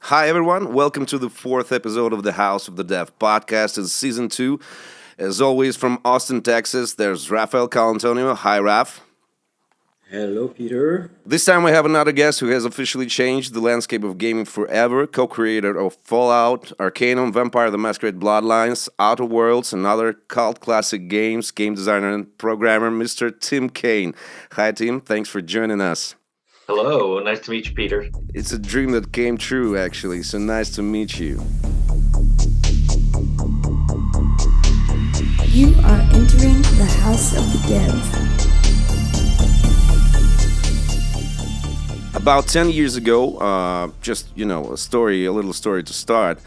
Hi, everyone. Welcome to the fourth episode of the House of the Dev podcast. It's season 2. As always, from Austin, Texas, there's Raphael Colantonio. Hi, Raph. Hello, Peter. This time we have another guest who has officially changed the landscape of gaming forever, co-creator of Fallout, Arcanum, Vampire the Masquerade Bloodlines, Outer Worlds, and other cult classic games, game designer and programmer, Mr. Tim Cain. Hi, Tim. Thanks for joining us. Hello, nice to meet you, Peter. It's a dream that came true, actually, so nice to meet you. You are entering the House of the Dev. About 10 years ago, a little story to start.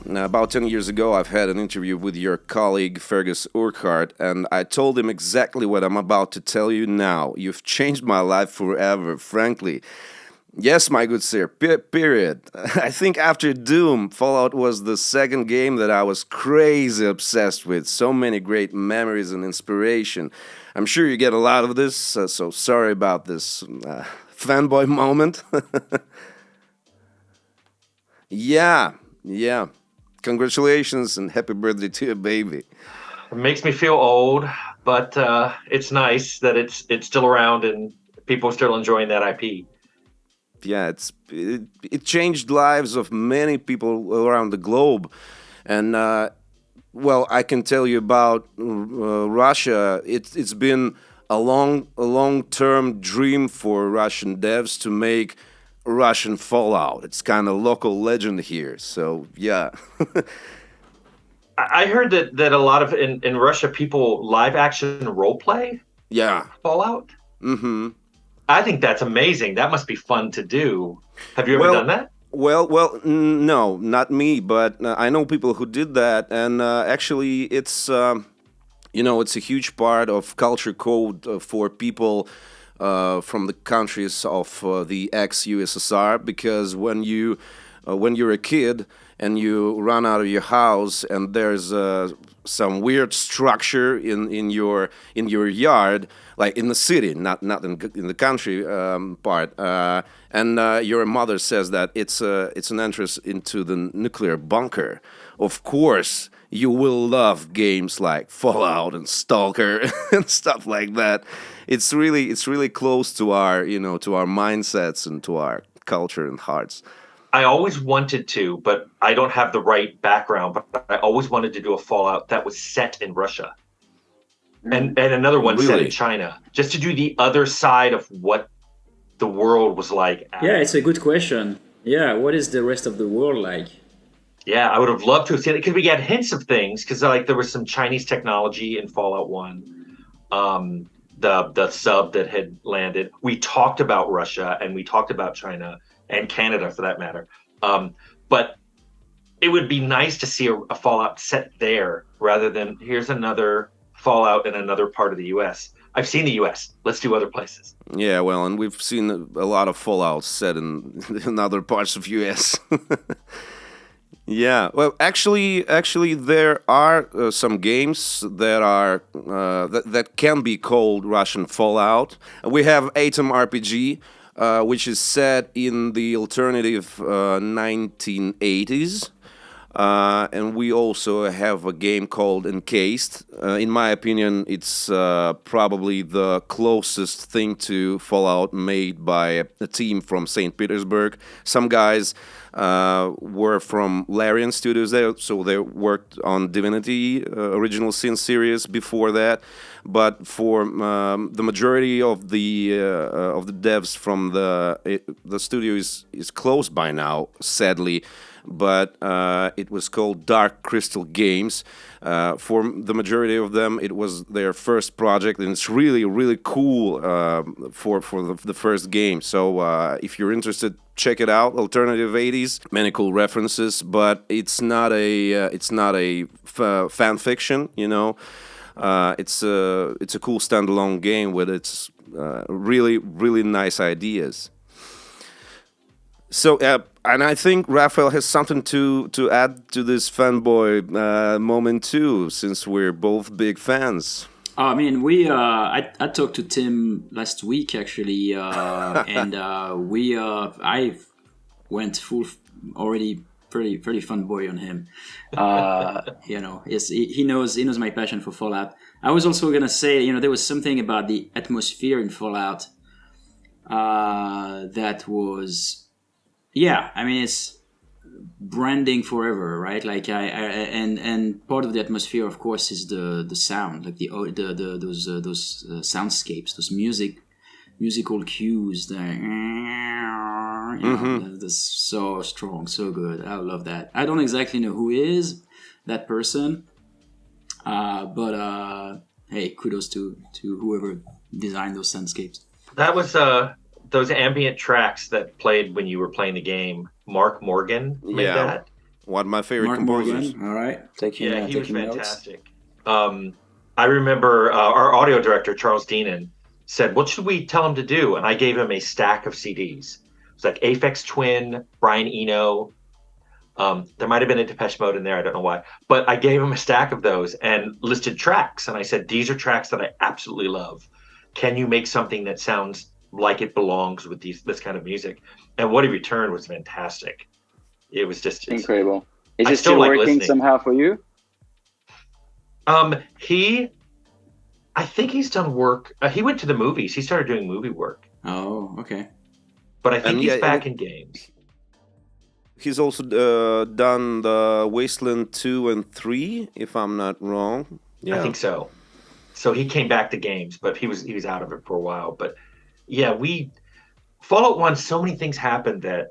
About 10 years ago, I've had an interview with your colleague Fergus Urquhart, and I told him exactly what I'm about to tell you now. You've changed my life forever, frankly. Yes, my good sir, period. I think after Doom, Fallout was the second game that I was crazy obsessed with. So many great memories and inspiration. I'm sure you get a lot of this, so sorry about this fanboy moment. Yeah. Congratulations and happy birthday to your baby. It makes me feel old, but it's nice that it's still around and people are still enjoying that IP. Yeah, it changed lives of many people around the globe, and I can tell you about Russia. It's been a long-term dream for Russian devs to make Russian Fallout. It's kind of local legend here. So yeah. I heard that a lot of in Russia people live action role play. Yeah. Fallout. Mm-hmm. I think that's amazing. That must be fun to do. Have you ever done that? No, not me, but I know people who did that, and actually, it's it's a huge part of culture code for people from the countries of the ex-USSR, because when you're a kid and you run out of your house and there's some weird structure in your yard, like in the city, not in the country part, and your mother says that it's an entrance into the nuclear bunker. Of course, you will love games like Fallout and Stalker and stuff like that. It's really close to our mindsets and to our culture and hearts. I always wanted to, but I don't have the right background. But I always wanted to do a Fallout that was set in Russia, and another one set in China, just to do the other side of what the world was like. Yeah, it's a good question. Yeah, what is the rest of the world like? Yeah, I would have loved to have seen it because we got hints of things. Because like there was some Chinese technology in Fallout 1, the sub that had landed. We talked about Russia and we talked about China and Canada for that matter. But it would be nice to see a Fallout set there rather than here's another Fallout in another part of the U.S. I've seen the U.S. Let's do other places. Yeah, well, and we've seen a lot of Fallout set in other parts of U.S. Yeah, well, actually, there are some games that are that can be called Russian Fallout. We have Atom RPG, which is set in the alternative 1980s. And we also have a game called Encased. In my opinion, it's probably the closest thing to Fallout made by a team from St. Petersburg. Some guys were from Larian Studios there, so they worked on Divinity Original Sin series before that. But for the majority of the devs from the studio is closed by now, sadly. But it was called Dark Crystal Games. For the majority of them, it was their first project, and it's really cool for the first game. So if you're interested, check it out. Alternative 80s, many cool references, but it's not a fan fiction. It's a cool standalone game with its really nice ideas. So, and I think Raphael has something to add to this fanboy moment too, since we're both big fans. I mean, I talked to Tim last week actually, and I went full already pretty fun boy on him. Yes, he knows my passion for Fallout. I was also gonna say, there was something about the atmosphere in Fallout that was, it's branding forever, right? Like and part of the atmosphere, of course, is the sound, like those soundscapes, those musical cues. That's so strong, so good. I love that. I don't exactly know who is that person, but hey, kudos to whoever designed those soundscapes. That was those ambient tracks that played when you were playing the game. Mark Morgan made that. One of my favorite Mark composers. Morgan, all right. He was fantastic. I remember our audio director, Charles Deenan, said, "What should we tell him to do?" And I gave him a stack of CDs. It's like Aphex Twin, Brian Eno. There might have been a Depeche Mode in there. I don't know why. But I gave him a stack of those and listed tracks. And I said, these are tracks that I absolutely love. Can you make something that sounds like it belongs with this kind of music? And what he returned was fantastic. It was just incredible. Is it still working somehow for you? I think he's done work. He went to the movies. He started doing movie work. Oh, okay. But I think he's back in games. He's also done the Wasteland 2 and 3, if I'm not wrong. Yeah. I think so. So he came back to games, but he was out of it for a while. But yeah, Fallout 1, so many things happened that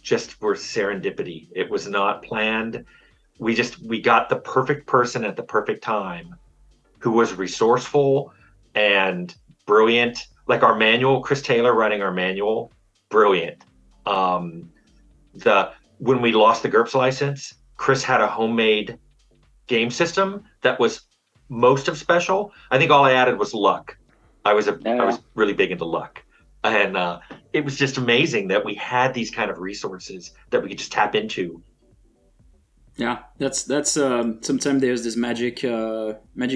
just were serendipity. It was not planned. We got the perfect person at the perfect time who was resourceful and brilliant. Like our manual, Chris Taylor running our manual, brilliant. When we lost the GURPS license, Chris had a homemade game system that was most of special. I think all I added was luck. I was really big into luck. And it was just amazing that we had these kind of resources that we could just tap into. Yeah, that's sometimes there's this magic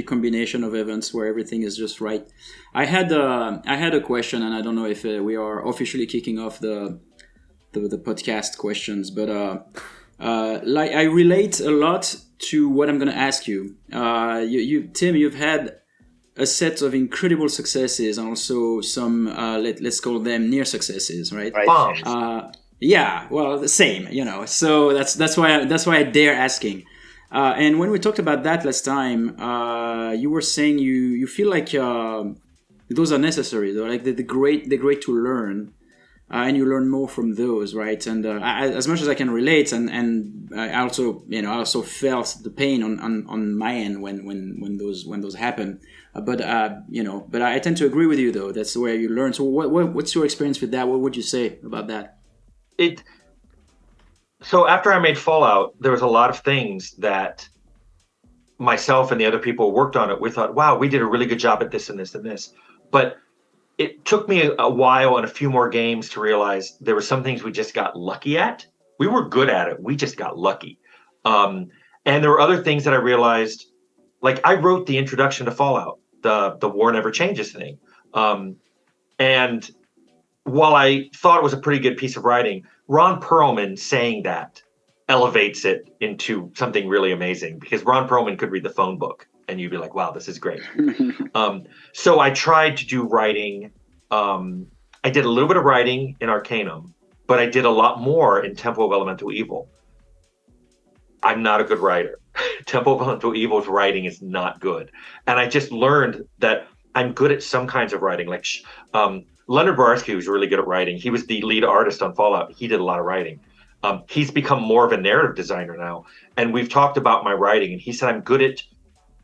combination of events where everything is just right. I had a question, and I don't know if we are officially kicking off the podcast questions, but like I relate a lot to what I'm going to ask you. Tim, you've had a set of incredible successes and also some let's call them near successes, right? Yeah, well, the same, So that's why I dare asking. And when we talked about that last time, you were saying you feel like those are necessary. They're like they're great to learn, and you learn more from those, right? And as much as I can relate, and I also felt the pain on my end when those happen. But I tend to agree with you though. That's where you learn. So what's your experience with that? What would you say about that? So after I made Fallout, there was a lot of things that myself and the other people who worked on it, we thought, wow, we did a really good job at this and this and this. But it took me a while and a few more games to realize there were some things we just got lucky at. We were good at it. We just got lucky. And there were other things that I realized, like I wrote the introduction to Fallout, the War Never Changes thing. And while I thought it was a pretty good piece of writing, Ron Perlman saying that elevates it into something really amazing, because Ron Perlman could read the phone book and you'd be like, wow, this is great. So I tried to do writing. I did a little bit of writing in Arcanum, but I did a lot more in Temple of Elemental Evil. I'm not a good writer. Temple of Elemental Evil's writing is not good. And I just learned that I'm good at some kinds of writing, like Leonard Barsky was really good at writing. He was the lead artist on Fallout. He did a lot of writing. He's become more of a narrative designer now. And we've talked about my writing, and he said I'm good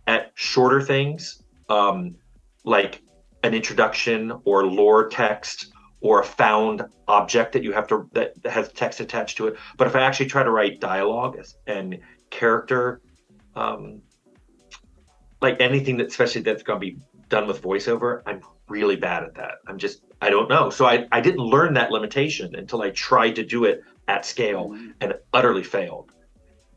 at shorter things, like an introduction or lore text or a found object that has text attached to it. But if I actually try to write dialogue and character, like anything especially that's going to be done with voiceover, I'm really bad at that. I don't know. So I didn't learn that limitation until I tried to do it at scale and utterly failed.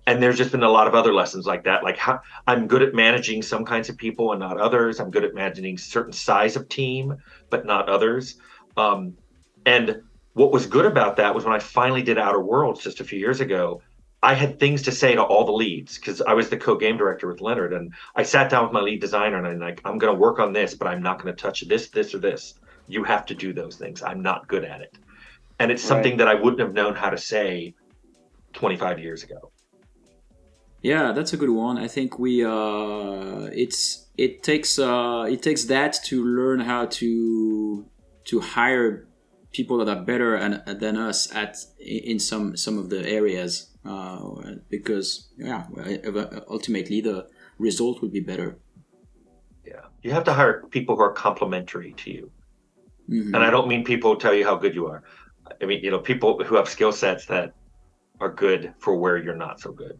And there's just been a lot of other lessons like that. Like how I'm good at managing some kinds of people and not others. I'm good at managing certain size of team, but not others. And what was good about that was when I finally did Outer Worlds just a few years ago, I had things to say to all the leads because I was the co-game director with Leonard, and I sat down with my lead designer and I'm like, I'm going to work on this, but I'm not going to touch this, this, or this. You have to do those things. I'm not good at it. And it's something that I wouldn't have known how to say 25 years ago. Yeah, that's a good one. I think it takes that to learn how to hire people that are better than us in some of the areas, because ultimately the result will be better. Yeah, you have to hire people who are complementary to you, and I don't mean people who tell you how good you are. I mean, people who have skill sets that are good for where you're not so good.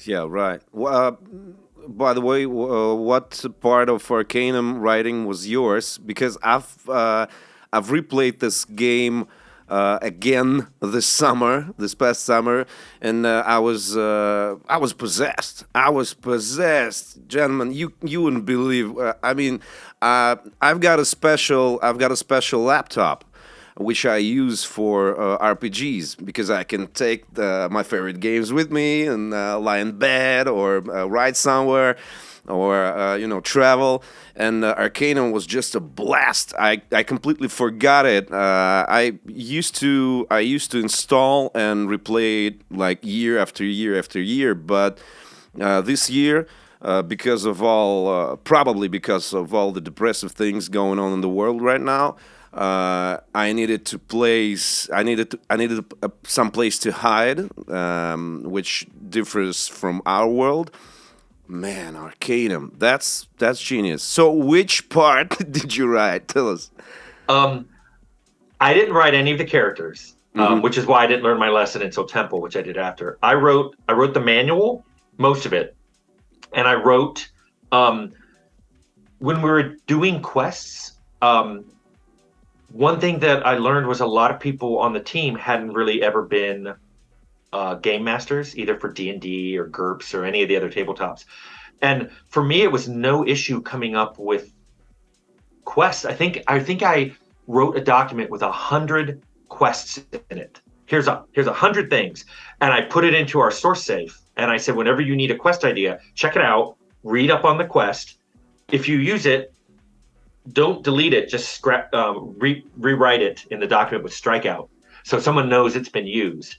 Yeah, right. By the way, what part of Arcanum writing was yours? Because I've replayed this game again this past summer, and I was possessed. I was possessed, gentlemen. You wouldn't believe. I've got a special laptop which I use for RPGs because I can take my favorite games with me and lie in bed or ride somewhere or travel. And Arcanum was just a blast. I completely forgot it. I used to install and replay it like year after year after year, but this year. Probably because of all the depressive things going on in the world right now, I needed some place to hide, which differs from our world. Man, Arcanum, that's genius. So, which part did you write? Tell us. I didn't write any of the characters, which is why I didn't learn my lesson until Temple, which I did after. I wrote the manual, most of it, and I wrote when we were doing quests. One thing that I learned was a lot of people on the team hadn't really ever been game masters, either for D&D or GURPS or any of the other tabletops. And for me, it was no issue coming up with quests. I think I wrote a document with 100 quests in it. Here's 100 things. And I put it into our source safe. And I said, whenever you need a quest idea, check it out, read up on the quest. If you use it, don't delete it, just rewrite it in the document with strikeout so someone knows it's been used.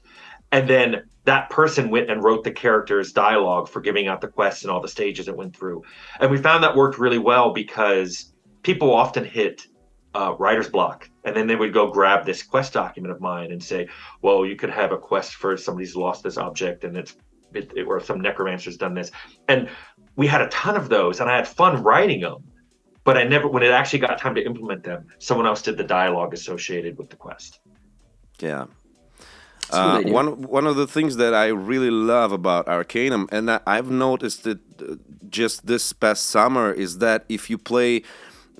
And then that person went and wrote the character's dialogue for giving out the quests and all the stages it went through. And we found that worked really well because people often hit writer's block. And then they would go grab this quest document of mine and say, well, you could have a quest for somebody's lost this object and or some necromancer's done this. And we had a ton of those and I had fun writing them. But when it actually got time to implement them, someone else did the dialogue associated with the quest. Yeah. One of the things that I really love about Arcanum, and I've noticed it just this past summer, is that if you play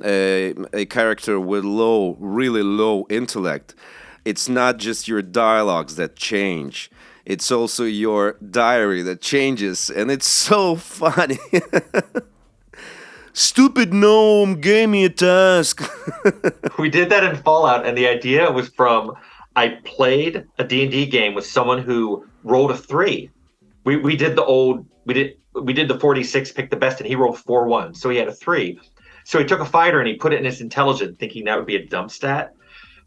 a character with really low intellect, it's not just your dialogues that change. It's also your diary that changes, and it's so funny. Stupid gnome gave me a task. We did that in Fallout, and the idea was from I played a D&D game with someone who rolled a 3. We did the 46 pick the best, and he rolled 4 1s, so he had a 3. So he took a fighter and he put it in his intelligence, thinking that would be a dump stat.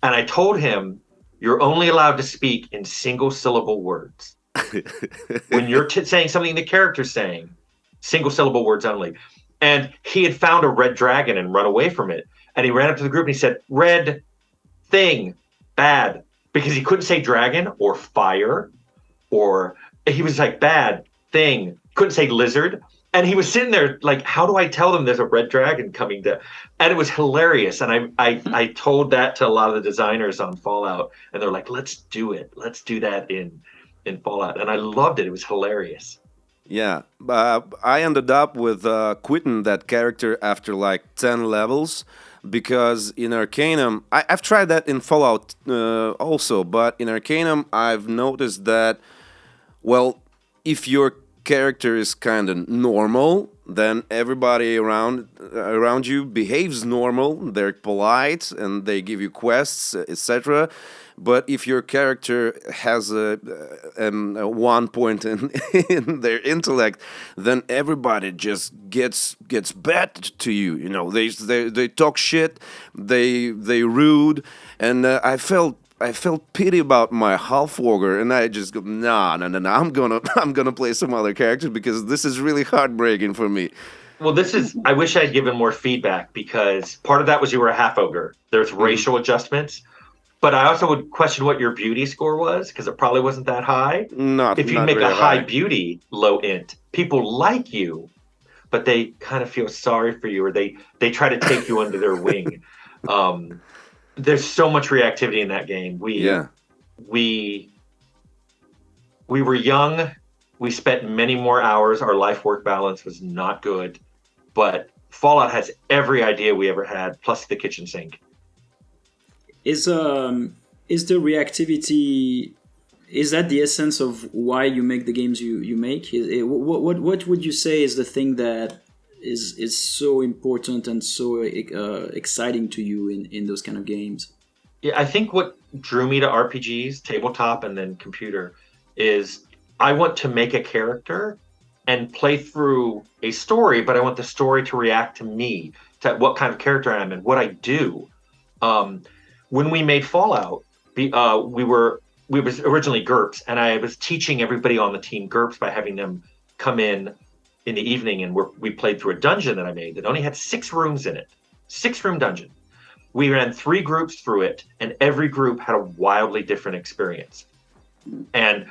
And I told him, you're only allowed to speak in single syllable words. When you're saying something the character's saying, single syllable words only. And he had found a red dragon and run away from it. And he ran up to the group and he said, red thing, bad. Because he couldn't say dragon or fire, or he was like, bad thing. Couldn't say lizard. And he was sitting there like, how do I tell them there's a red dragon coming to? And it was hilarious. And I told that to a lot of the designers on Fallout. And they're like, let's do it. Let's do that in Fallout. And I loved it. It was hilarious. Yeah, I ended up with quitting that character after like 10 levels because in Arcanum, I've tried that in Fallout also, but in Arcanum, I've noticed that, well, if your character is kind of normal, then everybody around you behaves normal. They're polite and they give you quests, etc. But if your character has a 1 point in their intellect, then everybody just gets bad to you. You know, they talk shit, they rude, and I felt pity about my half ogre, and I just go, nah. I'm gonna play some other characters because this is really heartbreaking for me. Well, I wish I'd given more feedback, because part of that was you were a half ogre. There's racial adjustments. But I also would question what your beauty score was, because it probably wasn't that high. If you make a high beauty, low int, people like you, but they kind of feel sorry for you, or they try to take you under their wing. There's so much reactivity in that game. We were young. We spent many more hours. Our life-work balance was not good. But Fallout has every idea we ever had, plus the kitchen sink. Is the reactivity, is that the essence of why you make the games you make? What would you say is the thing that is so important and so exciting to you in those kind of games? Yeah, I think what drew me to RPGs, tabletop and then computer, is I want to make a character and play through a story, but I want the story to react to me, to what kind of character I am and what I do. When we made Fallout, we was originally GURPS, and I was teaching everybody on the team GURPS by having them come in the evening, and we played through a dungeon that I made that only had 6 rooms in it, 6-room dungeon. We ran 3 groups through it, and every group had a wildly different experience. And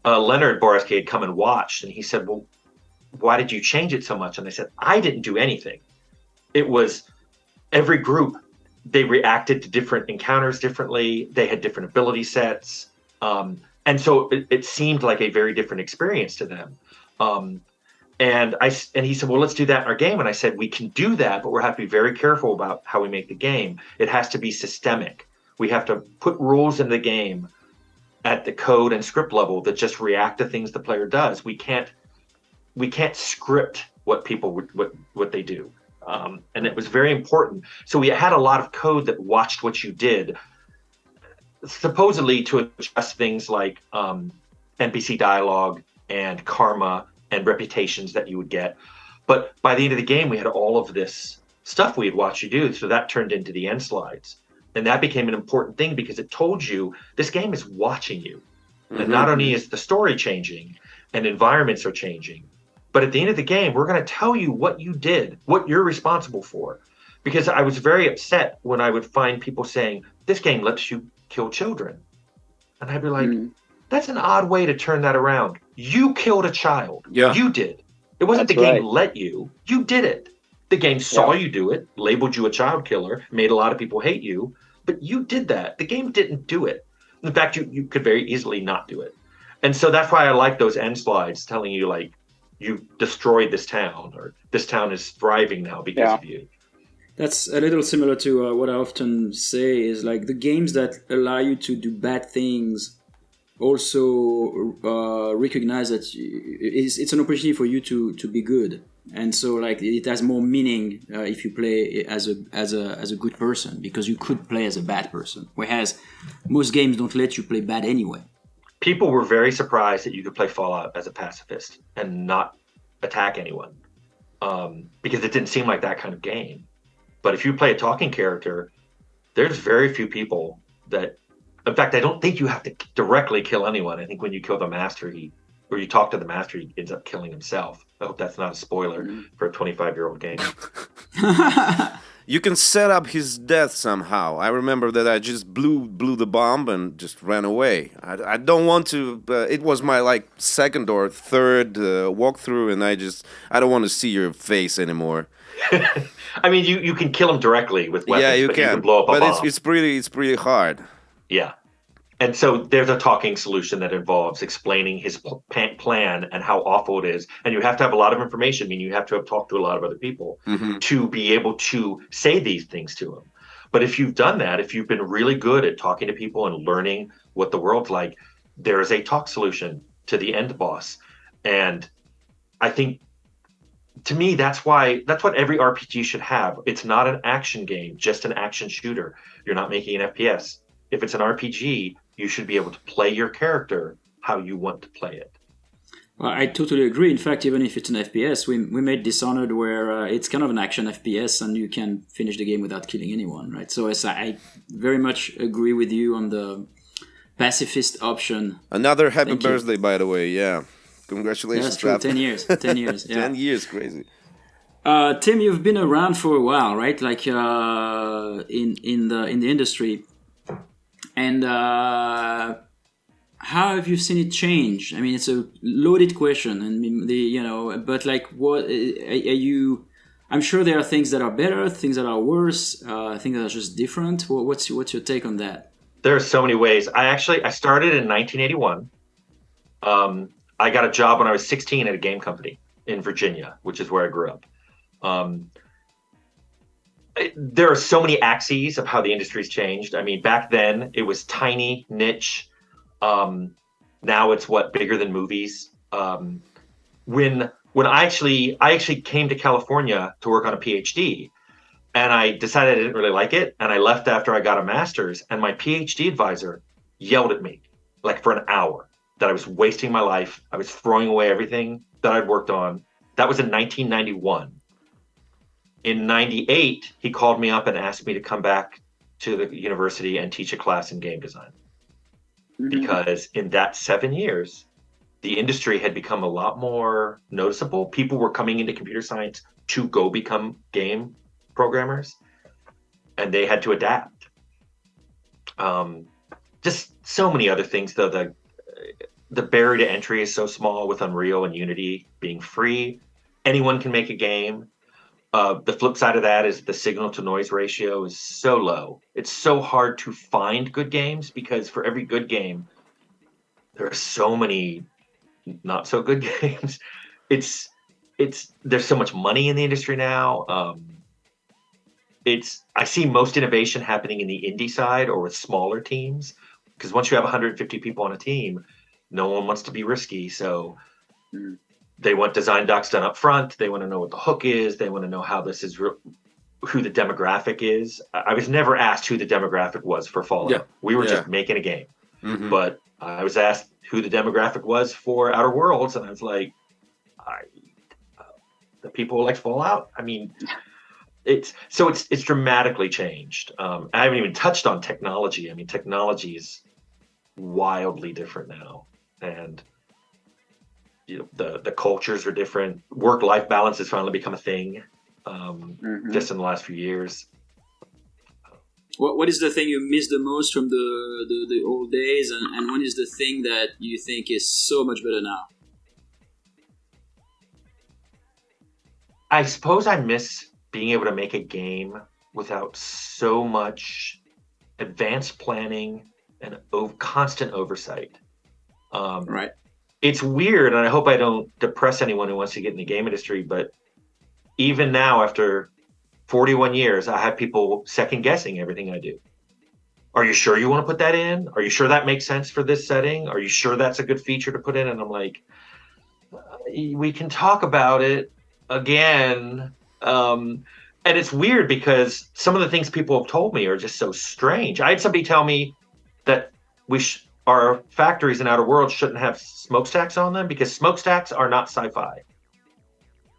Leonard Boreski had come and watched, and he said, well, why did you change it so much? And I said, I didn't do anything. It was every group, they reacted to different encounters differently. They had different ability sets. And so it seemed like a very different experience to them. And he said, well, let's do that in our game. And I said, we can do that, but we have to be very careful about how we make the game. It has to be systemic. We have to put rules in the game at the code and script level that just react to things the player does. We can't script what people what they do. And it was very important. So we had a lot of code that watched what you did, supposedly to adjust things like NPC dialogue and karma and reputations that you would get. But by the end of the game, we had all of this stuff we had watched you do. So that turned into the end slides. And that became an important thing because it told you this game is watching you. Mm-hmm. And not only is the story changing and environments are changing, but at the end of the game, we're going to tell you what you did, what you're responsible for. Because I was very upset when I would find people saying, this game lets you kill children. And I'd be like, that's an odd way to turn that around. You killed a child. Yeah. You did. It wasn't the game let you. You did it. The game saw you do it, labeled you a child killer, made a lot of people hate you, but you did that. The game didn't do it. In fact, you could very easily not do it. And so that's why I like those end slides telling you, like, you destroyed this town, or this town is thriving now because of you. That's a little similar to what I often say is, like, the games that allow you to do bad things also recognize that it's an opportunity for you to be good. And so, like, it has more meaning if you play as a good person, because you could play as a bad person. Whereas most games don't let you play bad anyway. People were very surprised that you could play Fallout as a pacifist and not attack anyone, because it didn't seem like that kind of game. But if you play a talking character, there's very few people that, in fact, I don't think you have to directly kill anyone. I think when you kill the master, or you talk to the master, he ends up killing himself. I hope that's not a spoiler for a 25-year-old game. You can set up his death somehow. I remember that I just blew the bomb and just ran away. I don't want to. It was my second or third walkthrough, and I don't want to see your face anymore. I mean, you can kill him directly with weapons. Yeah, you can blow up a bomb. But it's pretty hard. Yeah. And so there's a talking solution that involves explaining his plan and how awful it is. And you have to have a lot of information. I mean, you have to have talked to a lot of other people to be able to say these things to him. But if you've done that, if you've been really good at talking to people and learning what the world's like, there is a talk solution to the end boss. And I think to me, that's what every RPG should have. It's not an action game, just an action shooter. You're not making an FPS. If it's an RPG, you should be able to play your character how you want to play it. Well, I totally agree. In fact, even if it's an FPS, we made Dishonored where it's kind of an action FPS and you can finish the game without killing anyone, right? So I very much agree with you on the pacifist option. Another happy birthday, by the way. Yeah, congratulations. That's true. 10 years. 10 years. Yeah. 10 years, crazy. Tim, you've been around for a while, right? Like in the industry, and how have you seen it change? I mean, it's a loaded question, and but like, what are you? I'm sure there are things that are better, things that are worse, things that are just different. What's your take on that? There are so many ways. I started in 1981. I got a job when I was 16 at a game company in Virginia, which is where I grew up. There are so many axes of how the industry's changed. I mean, back then it was tiny, niche. Now it's bigger than movies. When I actually came to California to work on a PhD, and I decided I didn't really like it, and I left after I got a master's, and my PhD advisor yelled at me like for an hour that I was wasting my life. I was throwing away everything that I'd worked on. That was in 1991. In 98, he called me up and asked me to come back to the university and teach a class in game design. Because in that 7 years, the industry had become a lot more noticeable. People were coming into computer science to go become game programmers, and they had to adapt. Just so many other things, though. The barrier to entry is so small with Unreal and Unity being free. Anyone can make a game. The flip side of that is the signal to noise ratio is so low. It's so hard to find good games because for every good game, there are so many not so good games. There's so much money in the industry now. I see most innovation happening in the indie side or with smaller teams, because once you have 150 people on a team, no one wants to be risky. So they want design docs done up front. They want to know what the hook is. They want to know how this is, who the demographic is. I was never asked who the demographic was for Fallout. Yeah. We were just making a game. Mm-hmm. But I was asked who the demographic was for Outer Worlds, and I was like, the people who like Fallout. I mean, it's dramatically changed. I haven't even touched on technology. I mean, technology is wildly different now, and the cultures are different. Work-life balance has finally become a thing, just in the last few years. What is the thing you miss the most from the old days, and what is the thing that you think is so much better now? I suppose I miss being able to make a game without so much advanced planning and constant oversight. Right. It's weird, and I hope I don't depress anyone who wants to get in the game industry, but even now, after 41 years, I have people second-guessing everything I do. Are you sure you want to put that in? Are you sure that makes sense for this setting? Are you sure that's a good feature to put in? And I'm like, we can talk about it again. And it's weird because some of the things people have told me are just so strange. I had somebody tell me that our factories in Outer Worlds shouldn't have smokestacks on them because smokestacks are not sci-fi.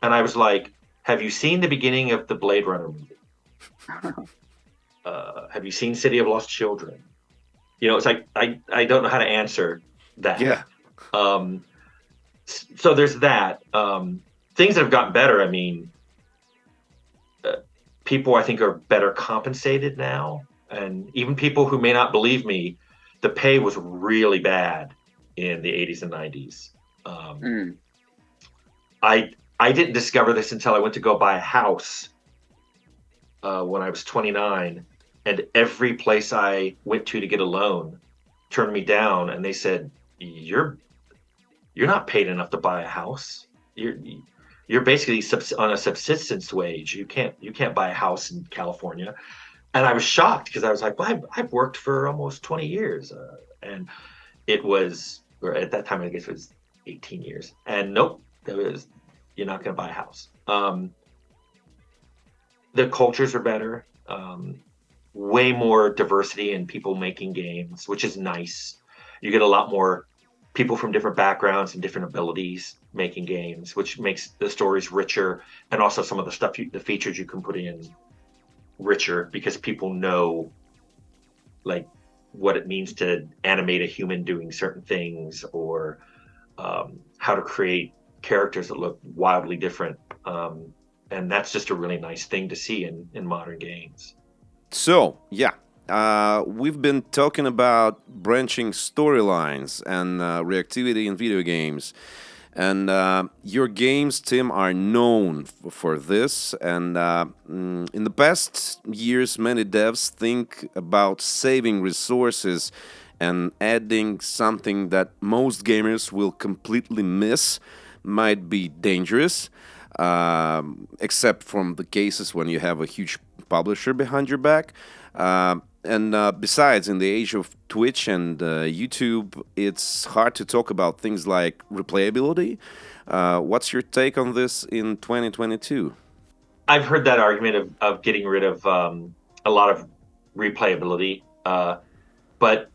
And I was like, have you seen the beginning of the Blade Runner movie? Have you seen City of Lost Children? It's like, I don't know how to answer that. Yeah. So there's that. Things that have gotten better, I mean, people I think are better compensated now. And even people who may not believe me, the pay was really bad in the 80s and 90s. I didn't discover this until I went to go buy a house when I was 29, and every place I went to get a loan turned me down, and they said, "You're not paid enough to buy a house. You're basically on a subsistence wage. You can't buy a house in California." And I was shocked because I was like, well, I've worked for almost 20 years, and it was, or at that time I guess it was 18 years, and nope, you're not going to buy a house. The cultures are better. Way more diversity in people making games, which is nice. You get a lot more people from different backgrounds and different abilities making games, which makes the stories richer, and also some of the stuff, the features you can put in richer, because people know like what it means to animate a human doing certain things, or how to create characters that look wildly different. And that's just a really nice thing to see in modern games. So, yeah, we've been talking about branching storylines and reactivity in video games. And your games, Tim, are known for this. And in the past years, many devs think about saving resources and adding something that most gamers will completely miss might be dangerous, except from the cases when you have a huge publisher behind your back. And besides, in the age of Twitch and YouTube, it's hard to talk about things like replayability. What's your take on this in 2022? I've heard that argument of getting rid of a lot of replayability, but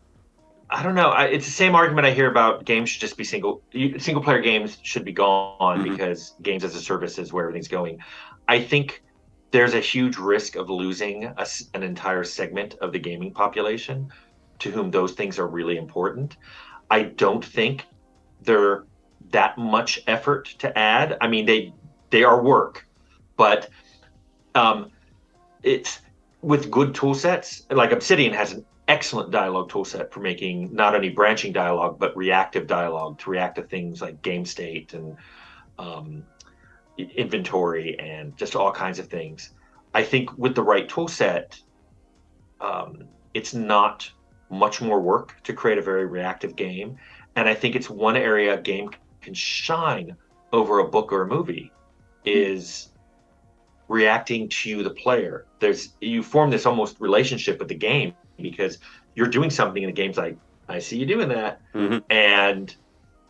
I don't know. It's the same argument I hear about games should just be single player games should be gone, because games as a service is where everything's going. I think there's a huge risk of losing an entire segment of the gaming population to whom those things are really important. I don't think they're that much effort to add. I mean, they are work, but it's with good tool sets. Like Obsidian has an excellent dialogue toolset for making not only branching dialogue, but reactive dialogue to react to things like game state and inventory and just all kinds of things. I think with the right tool set, it's not much more work to create a very reactive game. And I think it's one area a game can shine over a book or a movie is reacting to the player. You form this almost relationship with the game because you're doing something in the game's like, I see you doing that, and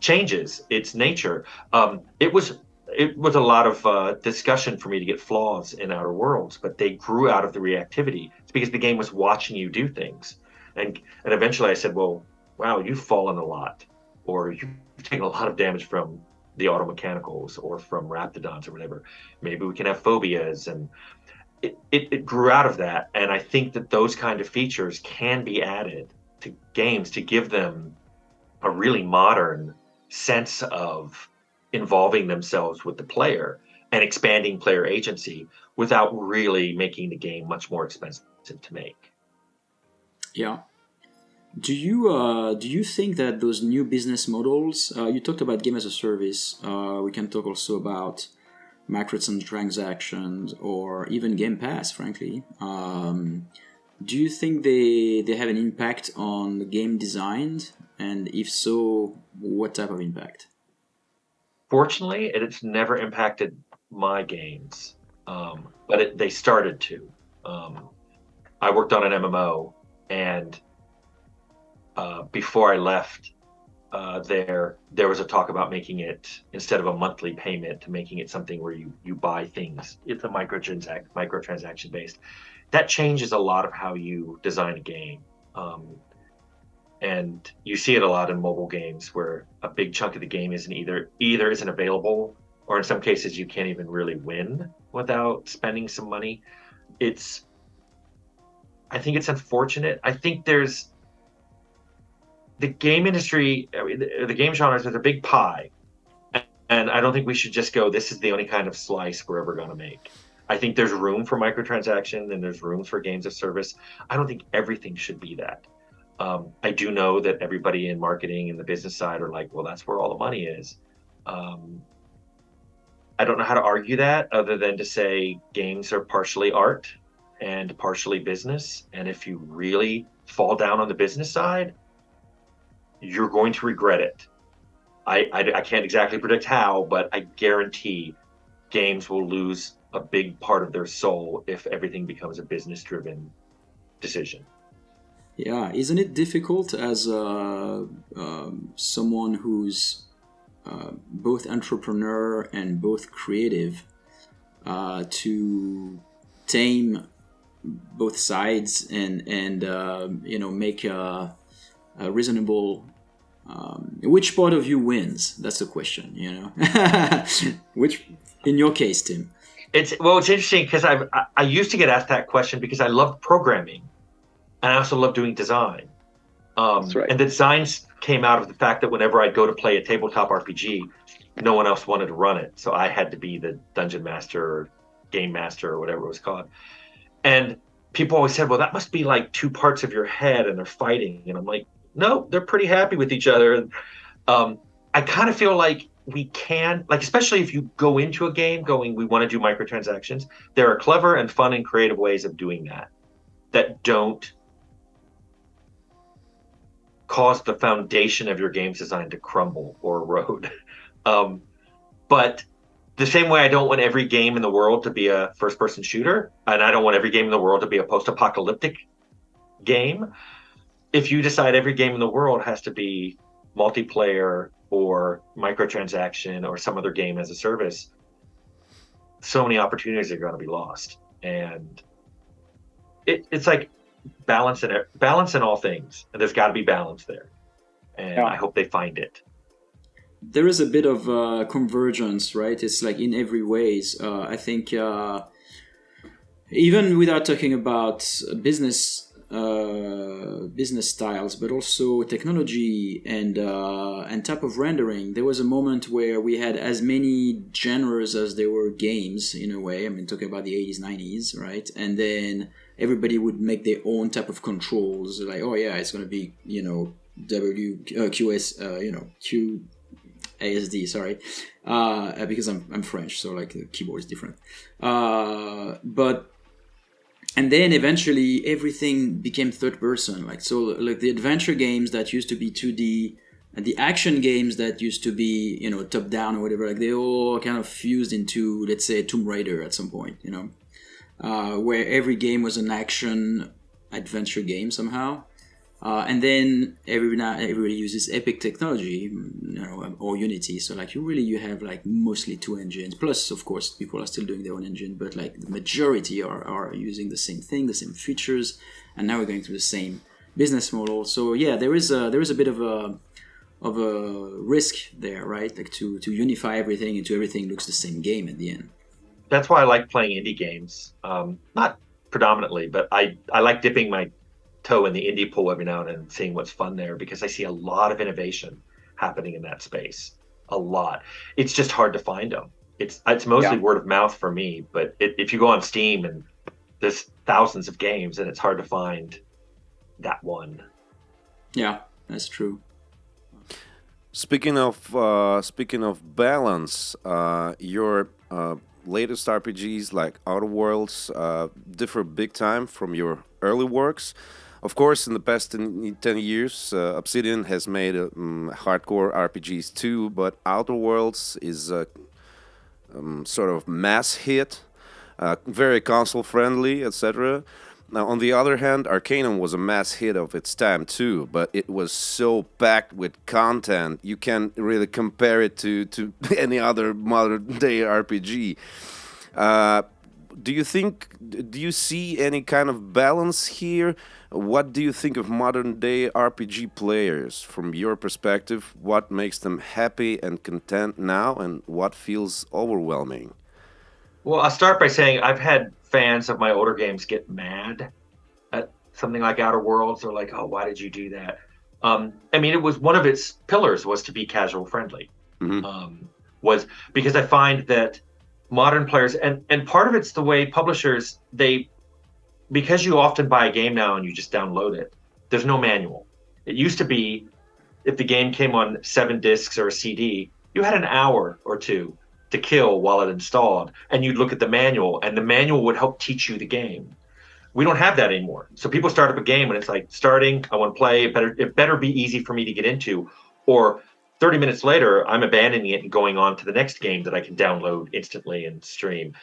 changes its nature. It was a lot of discussion for me to get flaws in Outer Worlds, but they grew out of the reactivity. It's because the game was watching you do things. And eventually I said, well, wow, you've fallen a lot, or you've taken a lot of damage from the automechanicals or from raptidons or whatever. Maybe we can have phobias. And it grew out of that. And I think that those kind of features can be added to games to give them a really modern sense of involving themselves with the player and expanding player agency without really making the game much more expensive to make. Yeah. Do you think that those new business models, you talked about game as a service, we can talk also about microtransactions or even Game Pass, frankly. Do you think they have an impact on the game design? And if so, what type of impact? Fortunately, it's never impacted my games, but they started to. I worked on an MMO, and before I left there was a talk about making it, instead of a monthly payment, to making it something where you buy things. It's a microtransaction based. That changes a lot of how you design a game. And you see it a lot in mobile games where a big chunk of the game isn't either isn't available, or in some cases you can't even really win without spending some money. I think it's unfortunate. I think there's the game industry, I mean, the game genres is a big pie. And I don't think we should just go, this is the only kind of slice we're ever going to make. I think there's room for microtransaction and there's rooms for games of service. I don't think everything should be that. I do know that everybody in marketing and the business side are like, well, that's where all the money is. I don't know how to argue that other than to say games are partially art and partially business. And if you really fall down on the business side, you're going to regret it. I can't exactly predict how, but I guarantee games will lose a big part of their soul if everything becomes a business-driven decision. Yeah, isn't it difficult as someone who's both entrepreneur and both creative to tame both sides and make a reasonable. Which part of you wins? That's the question. Which, in your case, Tim. It's interesting because I used to get asked that question because I loved programming, and I also love doing design. That's right. And the designs came out of the fact that whenever I'd go to play a tabletop RPG, no one else wanted to run it, so I had to be the dungeon master or game master or whatever it was called. And people always said, "Well, that must be like two parts of your head, and they're fighting." And I'm like, "No, they're pretty happy with each other." I kind of feel like we can, like, especially if you go into a game going, we want to do microtransactions. There are clever and fun and creative ways of doing that don't cause the foundation of your game's design to crumble or erode. But the same way I don't want every game in the world to be a first-person shooter, and I don't want every game in the world to be a post-apocalyptic game, if you decide every game in the world has to be multiplayer or microtransaction or some other game as a service, so many opportunities are going to be lost. And it's like balance in all things, and there's got to be balance there. And I hope they find it. There is a bit of convergence, right? It's like in every ways. I think even without talking about business styles, but also technology and type of rendering, there was a moment where we had as many genres as there were games, in a way. I mean, talking about the 80s, 90s, right? And then everybody would make their own type of controls, like, oh yeah, it's going to be, QASD, sorry, because I'm French, so like the keyboard is different. And then eventually everything became third person. Like, so like the adventure games that used to be 2D and the action games that used to be, top down or whatever, like they all kind of fused into, let's say, Tomb Raider at some point, where every game was an action adventure game somehow. And then everybody uses Epic technology, or Unity. So like you have like mostly two engines. Plus, of course, people are still doing their own engine, but like the majority are using the same thing, the same features, and now we're going to the same business model. So yeah, there is a bit of a risk there, right? Like to unify everything into everything looks the same game at the end. That's why I like playing indie games. Not predominantly, but I like dipping my toe in the indie pool every now and then and seeing what's fun there, because I see a lot of innovation happening in that space. A lot. It's just hard to find them. It's mostly word of mouth for me, but if you go on Steam and there's thousands of games, and it's hard to find that one. Yeah, that's true. Speaking of balance, your latest RPGs like Outer Worlds differ big time from your early works. Of course, in the past 10 years, Obsidian has made hardcore RPGs too, but Outer Worlds is a sort of mass hit, very console-friendly, etc. Now, on the other hand, Arcanum was a mass hit of its time too, but it was so packed with content, you can't really compare it to any other modern-day RPG. Do you see any kind of balance here? What do you think of modern-day RPG players from your perspective? What makes them happy and content now, and what feels overwhelming? Well, I'll start by saying I've had fans of my older games get mad at something like Outer Worlds. They're like, "Oh, why did you do that?" I mean, it was one of its pillars was to be casual friendly. Mm-hmm. Was because I find that modern players, and part of it's the way publishers, because you often buy a game now and you just download it, there's no manual. It used to be, if the game came on 7 discs or a CD, you had an hour or two to kill while it installed, and you'd look at the manual, and the manual would help teach you the game. We don't have that anymore. So people start up a game and it's like, starting, I want to play, it better be easy for me to get into, or 30 minutes later, I'm abandoning it and going on to the next game that I can download instantly and stream.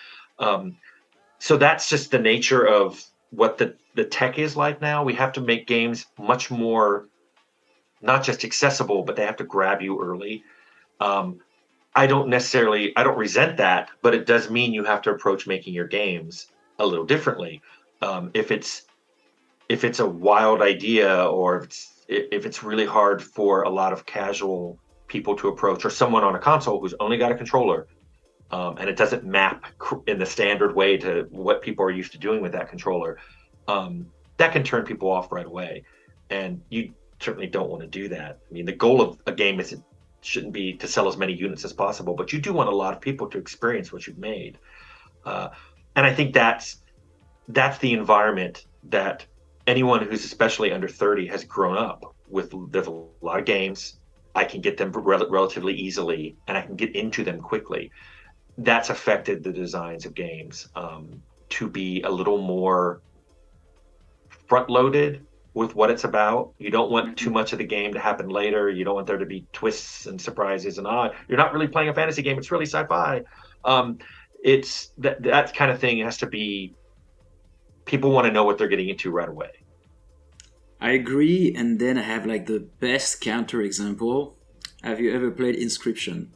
So that's just the nature of what the tech is like now. We have to make games much more, not just accessible, but they have to grab you early. I don't resent that, but it does mean you have to approach making your games a little differently. If it's a wild idea, or if it's really hard for a lot of casual people to approach, or someone on a console who's only got a controller, and it doesn't map in the standard way to what people are used to doing with that controller, that can turn people off right away. And you certainly don't want to do that. I mean, the goal of a game shouldn't be to sell as many units as possible, but you do want a lot of people to experience what you've made. And I think that's the environment that anyone who's especially under 30 has grown up with. There's a lot of games. I can get them relatively easily, and I can get into them quickly. That's affected the designs of games to be a little more front-loaded with what it's about. You don't want too much of the game to happen later. You don't want there to be twists and surprises and you're not really playing a fantasy game. It's really sci-fi. It's that kind of thing has to be. People want to know what they're getting into right away. I agree, and then I have like the best counter example. Have you ever played Inscription?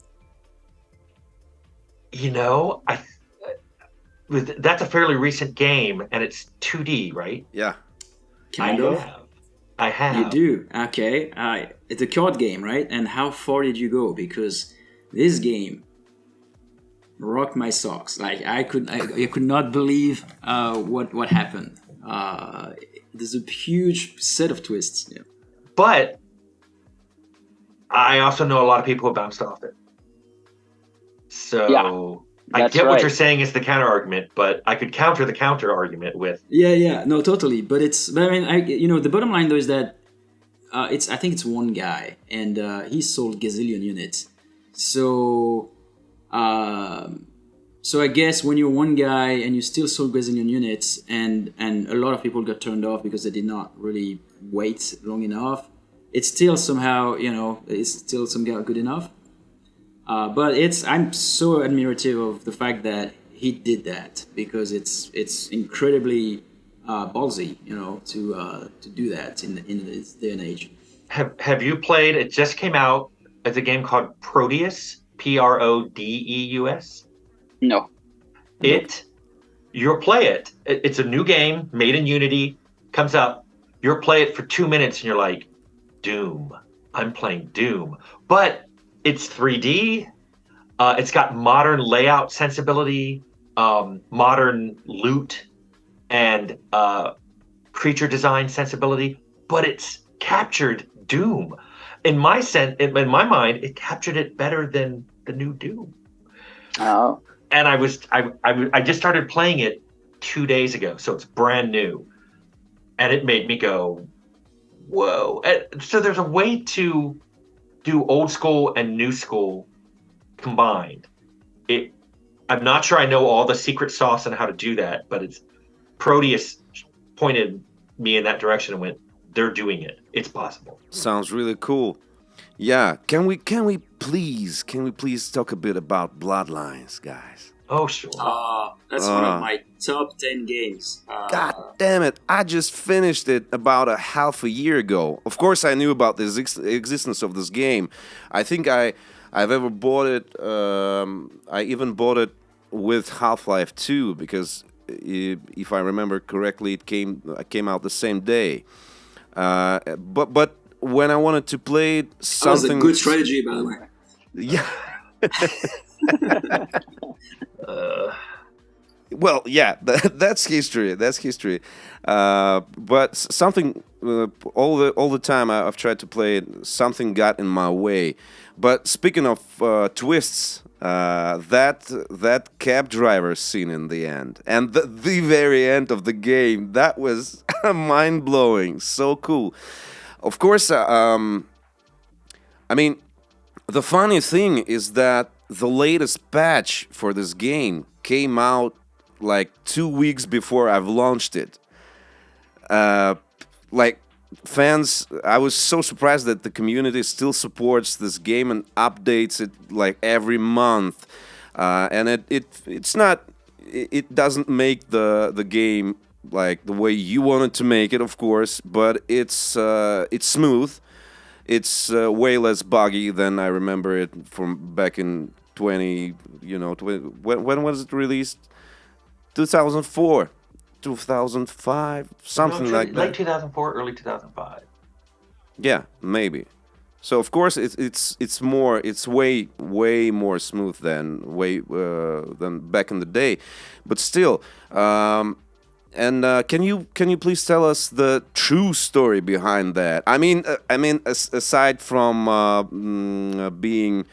That's a fairly recent game, and it's 2D, right? Yeah. Kind of. I have. You do? Okay. It's a card game, right? And how far did you go? Because this game rocked my socks. Like I could not believe what happened. There's a huge set of twists. Yeah. But I also know a lot of people who bounced off it. So yeah, I get what you're saying is the counter argument, but I could counter the counter argument with no, totally. But I mean, the bottom line though is that I think it's one guy, and he sold gazillion units. So I guess when you're one guy and you still sold gazillion units, and a lot of people got turned off because they did not really wait long enough, it's still somehow good enough. But I'm so admirative of the fact that he did that, because it's incredibly ballsy, to do that in this day and age. Have you played? It just came out. It's a game called Prodeus, Prodeus. No. You'll play it. It's a new game made in Unity. Comes up. You'll play it for 2 minutes, and you're like, Doom. I'm playing Doom, but it's 3D. It's got modern layout sensibility, modern loot, and creature design sensibility. But it's captured Doom. In my mind, it captured it better than the new Doom. Oh. And I just started playing it 2 days ago, so it's brand new, and it made me go, whoa! So there's a way to do old school and new school combined. I'm not sure I know all the secret sauce on how to do that, but Proteus pointed me in that direction and went, they're doing it. It's possible. Sounds really cool. Yeah, can we please talk a bit about Bloodlines, guys? Oh, sure. That's one of my top 10 games. God damn it. I just finished it about a half a year ago. Of course, I knew about the existence of this game. I think I've ever bought it. I even bought it with Half-Life 2, because if I remember correctly, it came out the same day. But when I wanted to play something... That was a good strategy, by the way. Yeah. Well, yeah, that's history. That's history. But something all the time I've tried to play it, something got in my way. But speaking of twists, that cab driver scene in the end and the very end of the game, that was mind blowing. So cool. Of course, I mean, the funny thing is that the latest patch for this game came out like 2 weeks before I've launched it. Fans, I was so surprised that the community still supports this game and updates it like every month. And it doesn't make the game like the way you wanted to make it, of course, but it's smooth. it's way less buggy than I remember it from back in 20. When was it released? 2004, 2005, something like that. Late 2004, early 2005. Yeah, maybe. So of course it's way more smooth than back in the day, but still. And can you please tell us the true story behind that? I mean, aside from being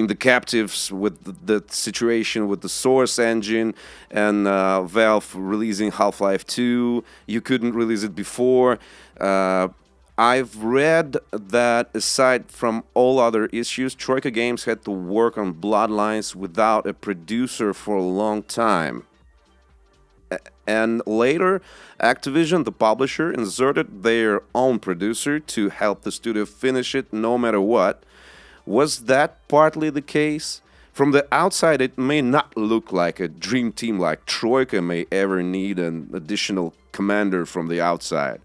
the captives with the situation with the Source engine and Valve releasing Half-Life 2, you couldn't release it before. I've read that aside from all other issues, Troika Games had to work on Bloodlines without a producer for a long time. And later, Activision, the publisher, inserted their own producer to help the studio finish it no matter what. Was that partly the case? From the outside, it may not look like a dream team like Troika may ever need an additional commander from the outside.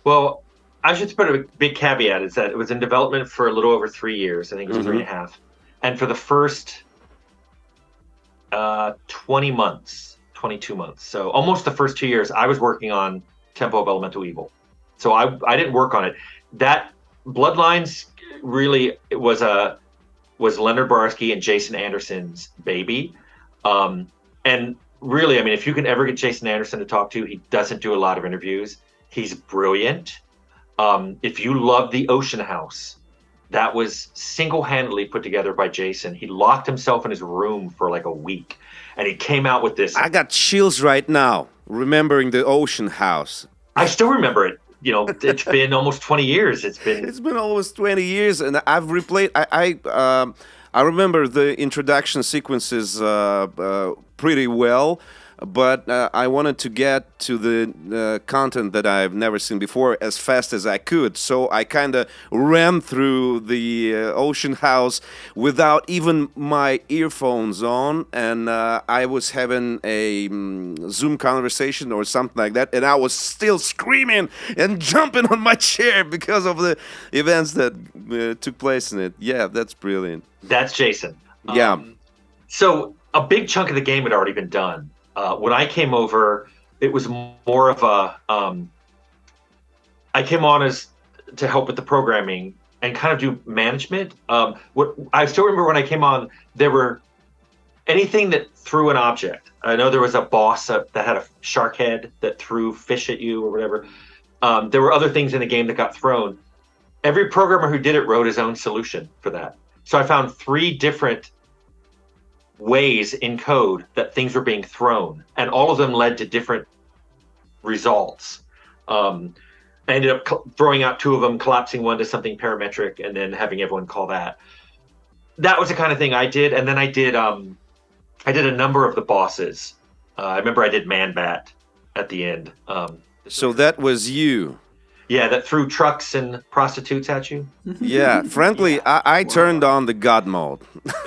Well, I should put a big caveat is that it was in development for a little over 3 years. I think it was 3.5. And for the first 22 months. So almost the first 2 years, I was working on Tempo of Elemental Evil. So I didn't work on it. That Bloodlines really was Leonard Borarsky and Jason Anderson's baby. And really, I mean, if you can ever get Jason Anderson to talk to, he doesn't do a lot of interviews. He's brilliant. If you love The Ocean House, that was single-handedly put together by Jason. He locked himself in his room for like a week, and he came out with this. I got chills right now, remembering The Ocean House. I still remember it. You know, it's been almost 20 years. It's been almost 20 years, and I've replayed. I remember the introduction sequences pretty well. But I wanted to get to the content that I've never seen before as fast as I could. So I kind of ran through the Ocean House without even my earphones on. And I was having a Zoom conversation or something like that. And I was still screaming and jumping on my chair because of the events that took place in it. Yeah, that's brilliant. That's Jason. Yeah. So a big chunk of the game had already been done. When I came over, it was more of a. I came on as to help with the programming and kind of do management. What I still remember when I came on, there were anything that threw an object. I know there was a boss that had a shark head that threw fish at you or whatever. There were other things in the game that got thrown. Every programmer who did it wrote his own solution for that. So I found 3 different ways in code that things were being thrown, and all of them led to different results. I ended up throwing out 2 of them, collapsing one to something parametric, and then having everyone call that. That was the kind of thing I did. And then I did a number of the bosses. I remember I did Man-Bat at the end. So that was you. Yeah, that threw trucks and prostitutes at you. Yeah, frankly, yeah. I turned on the God mode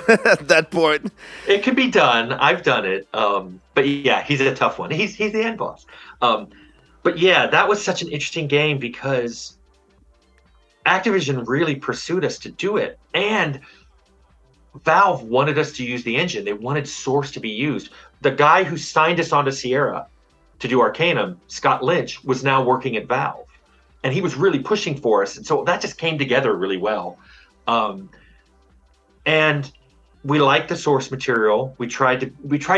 at that point. It could be done. I've done it. But yeah, he's a tough one. He's the end boss. But yeah, that was such an interesting game because Activision really pursued us to do it. And Valve wanted us to use the engine. They wanted Source to be used. The guy who signed us onto Sierra to do Arcanum, Scott Lynch, was now working at Valve. And he was really pushing for us. And so that just came together really well. And we liked the source material. We tried to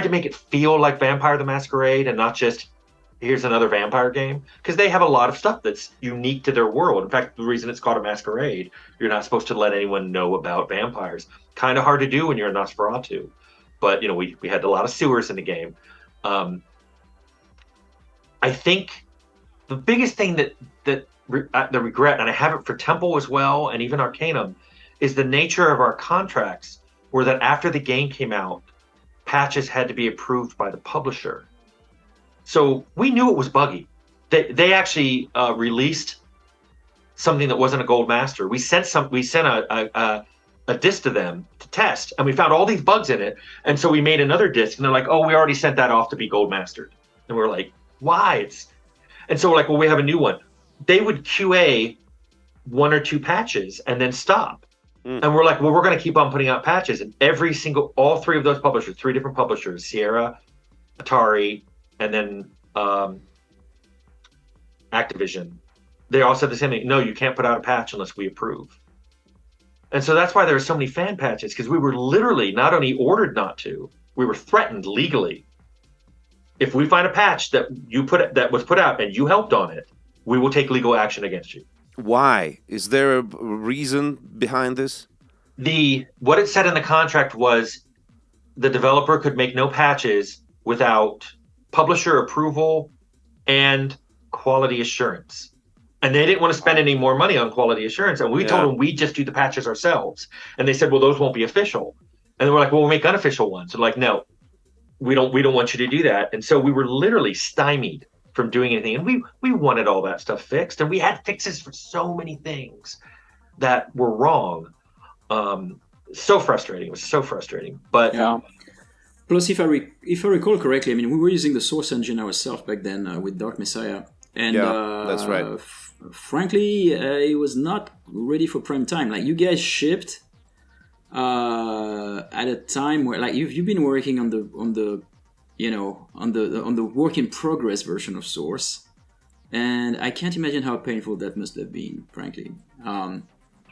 make it feel like Vampire the Masquerade and not just here's another vampire game. Because they have a lot of stuff that's unique to their world. In fact, the reason it's called a masquerade, you're not supposed to let anyone know about vampires. Kind of hard to do when you're a Nosferatu. But, you know, we had a lot of sewers in the game. I think the biggest thing that the regret, and I have it for Temple as well, and even Arcanum, is the nature of our contracts were that after the game came out, patches had to be approved by the publisher. So we knew it was buggy. They actually released something that wasn't a gold master. We sent a disc to them to test, and we found all these bugs in it. And so we made another disc, and they're like, "Oh, we already sent that off to be gold mastered." And we're like, "Why?" And so we're like, "Well, we have a new one." They would QA 1 or 2 patches and then stop. And we're like, well, we're going to keep on putting out patches. And all 3 of those publishers, 3 different publishers, Sierra, Atari, and then Activision, they all said the same thing. No, you can't put out a patch unless we approve. And so that's why there are so many fan patches, because we were literally not only ordered not to, we were threatened legally. If we find a patch that was put out and you helped on it, we will take legal action against you. Why? Is there a reason behind this? What it said in the contract was the developer could make no patches without publisher approval and quality assurance. And they didn't want to spend any more money on quality assurance. And we told them we'd just do the patches ourselves. And they said, well, those won't be official. And then we're like, well, we'll make unofficial ones. They're like, no, we don't want you to do that. And so we were literally stymied from doing anything. And we wanted all that stuff fixed. And we had fixes for so many things that were wrong. So frustrating. It was so frustrating. But plus, if I recall correctly, I mean, we were using the source engine ourselves back then with Dark Messiah. And that's right. Frankly, it was not ready for prime time. Like, you guys shipped at a time where, like, you've been working on the work in progress version of Source, and I can't imagine how painful that must have been, frankly.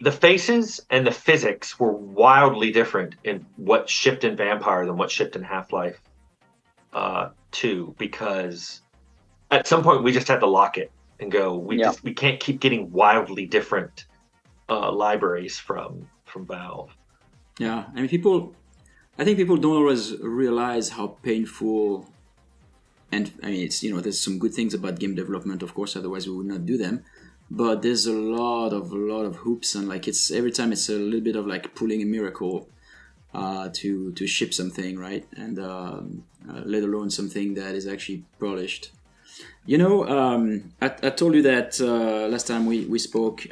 The faces and the physics were wildly different in what shipped in Vampire than what shipped in Half-Life 2, because at some point we just had to lock it and go, we can't keep getting wildly different libraries from Valve. Yeah, I mean, I think people don't always realize how painful, and I mean, it's, there's some good things about game development, of course, otherwise we would not do them. But there's a lot of hoops, and like every time it's a little bit of like pulling a miracle to ship something, right? And let alone something that is actually polished. I told you that last time we spoke.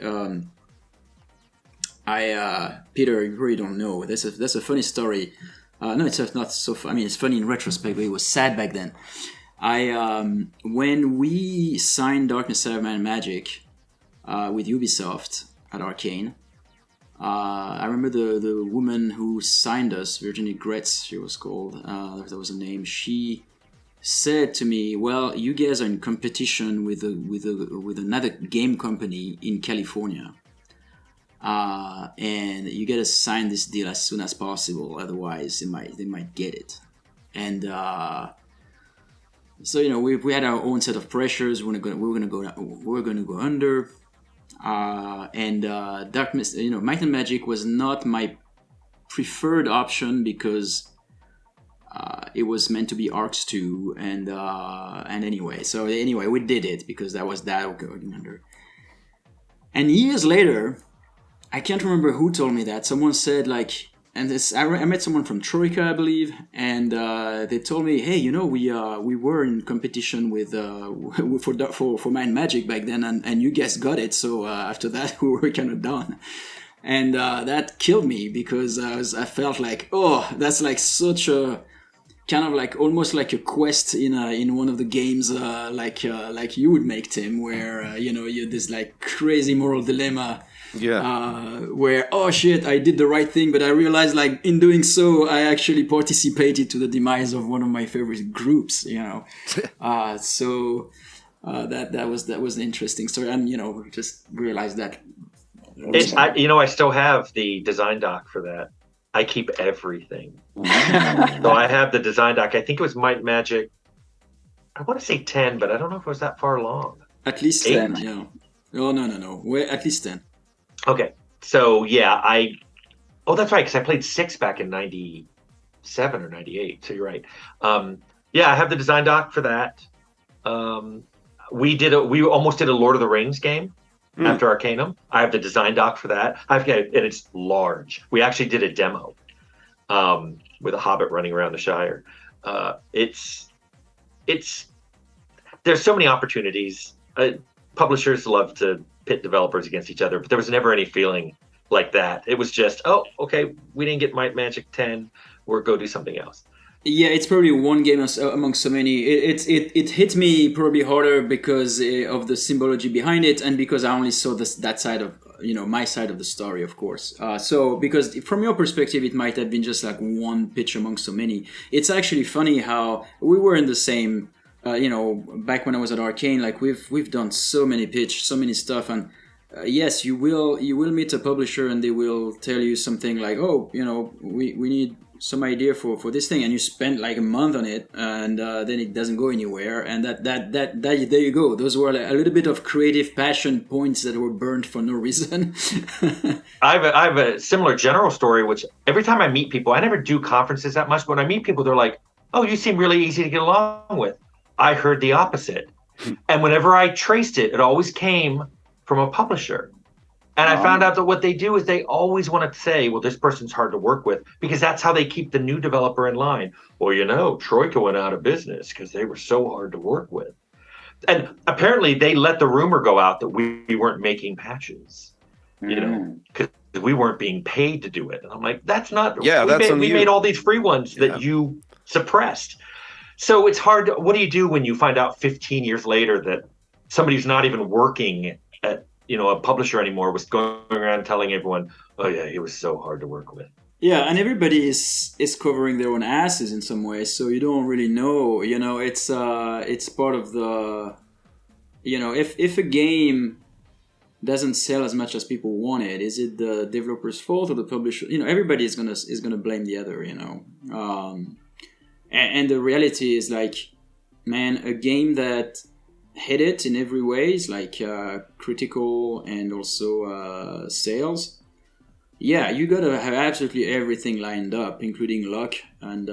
Peter, you really don't know. That's a funny story. No, it's not so. I mean, it's funny in retrospect, but it was sad back then. When we signed Dark Messiah and Magic with Ubisoft at Arcane, I remember the woman who signed us, Virginie Gretz, she was called. That was her name. She said to me, "Well, you guys are in competition with another game company in California." And you gotta sign this deal as soon as possible, otherwise they might get it. And so we had our own set of pressures. We were gonna go under. And Darkness, Might and Magic was not my preferred option because it was meant to be Arcs 2, and anyway, we did it because that was going under. And years later, I can't remember who told me that. Someone said I met someone from Troika, I believe, and they told me, hey, we were in competition with for Mind Magic back then, and you guys got it. So after that, we were kind of done, and that killed me because I felt like, oh, that's like such a kind of like almost like a quest in one of the games like you would make, Tim, where you're this like crazy moral dilemma. Yeah. Where, oh shit, I did the right thing, but I realized like in doing so, I actually participated to the demise of one of my favorite groups, So that was an interesting story, and just realized that. I still have the design doc for that. I keep everything. So I have the design doc. I think it was Might Magic. I want to say 10, but I don't know if it was that far along. At least 10, yeah. Oh no. At least 10. Okay, so yeah, that's right, because I played 6 back in 97 or 98, so you're right. I have the design doc for that. We almost did a Lord of the Rings game after Arcanum. I have the design doc for that. And it's large. We actually did a demo with a hobbit running around the Shire. It's there's so many opportunities. Publishers love to pit developers against each other, but there was never any feeling like that. It was just, oh, okay, we didn't get Might Magic 10, we'll go do something else. Yeah, it's probably one game among so many. It hit me probably harder because of the symbology behind it, and because I only saw that side of my side of the story, of course. So because from your perspective, it might have been just like one pitch among so many. It's actually funny how we were in the same, back when I was at Arcane, like we've done so many pitch, so many stuff, and yes, you will meet a publisher and they will tell you something like, oh, we need some idea for this thing, and you spend like a month on it, and then it doesn't go anywhere, and that there you go. Those were like a little bit of creative passion points that were burned for no reason. I have a similar general story, which every time I meet people, I never do conferences that much, but when I meet people, they're like, oh, you seem really easy to get along with. I heard the opposite. And whenever I traced it, it always came from a publisher. And I found out that what they do is they always want to say, well, this person's hard to work with, because that's how they keep the new developer in line. Well, Troika went out of business because they were so hard to work with. And apparently they let the rumor go out that we weren't making patches, because we weren't being paid to do it. And I'm like, that's not, we made all these free ones that you suppressed. So it's hard. What do you do when you find out 15 years later that somebody's not even working at, a publisher anymore, was going around telling everyone, oh yeah, he was so hard to work with. Yeah, and everybody is covering their own asses in some way, so you don't really know. It's part of the, if a game doesn't sell as much as people wanted, is it the developer's fault or the publisher? Everybody is gonna blame the other. And the reality is like, man, a game that hit it in every way, is like critical and also sales. Yeah, you gotta have absolutely everything lined up, including luck, and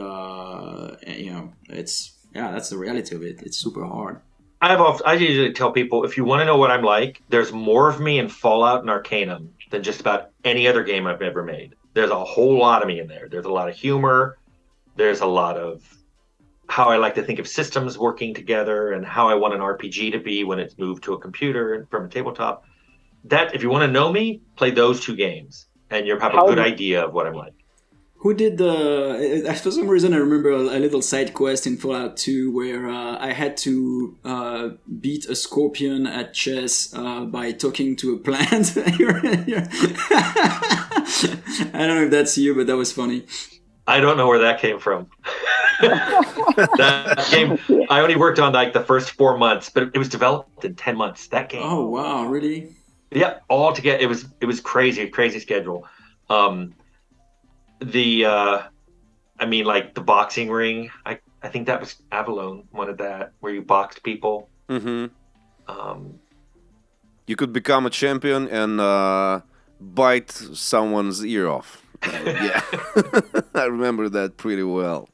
that's the reality of it. It's super hard. I usually tell people, if you want to know what I'm like, there's more of me in Fallout and Arcanum than just about any other game I've ever made. There's a whole lot of me in there. There's a lot of humor. There's a lot of how I like to think of systems working together, and how I want an RPG to be when it's moved to a computer from a tabletop. That, if you want to know me, play those two games, and you'll have a good idea of what I'm like. Who did for some reason I remember a little side quest in Fallout 2 where I had to beat a scorpion at chess by talking to a plant. I don't know if that's you, but that was funny. I don't know where that came from. That game, I only worked on like the first 4 months, but it was developed in 10 months. That game. Oh wow, really? Yeah, all together. It was crazy schedule. Like the boxing ring. I think that was Avalon wanted that, where you boxed people. Mm-hmm. You could become a champion and bite someone's ear off. Yeah, I remember that pretty well.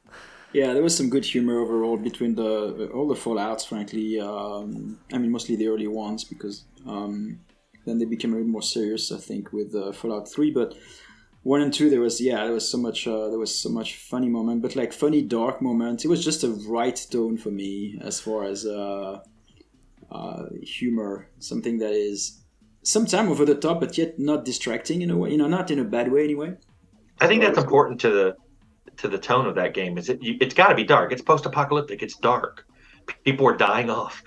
Yeah, there was some good humor overall between all the Fallouts, frankly. Mostly the early ones, because then they became a little more serious, I think, with Fallout 3. But 1 and 2, there was so much funny moment, but like funny dark moments. It was just a right tone for me as far as humor, something that is sometimes over the top, but yet not distracting in a way. Not in a bad way anyway. I think that's important to the tone of that game. It's got to be dark. It's post-apocalyptic. It's dark. People are dying off.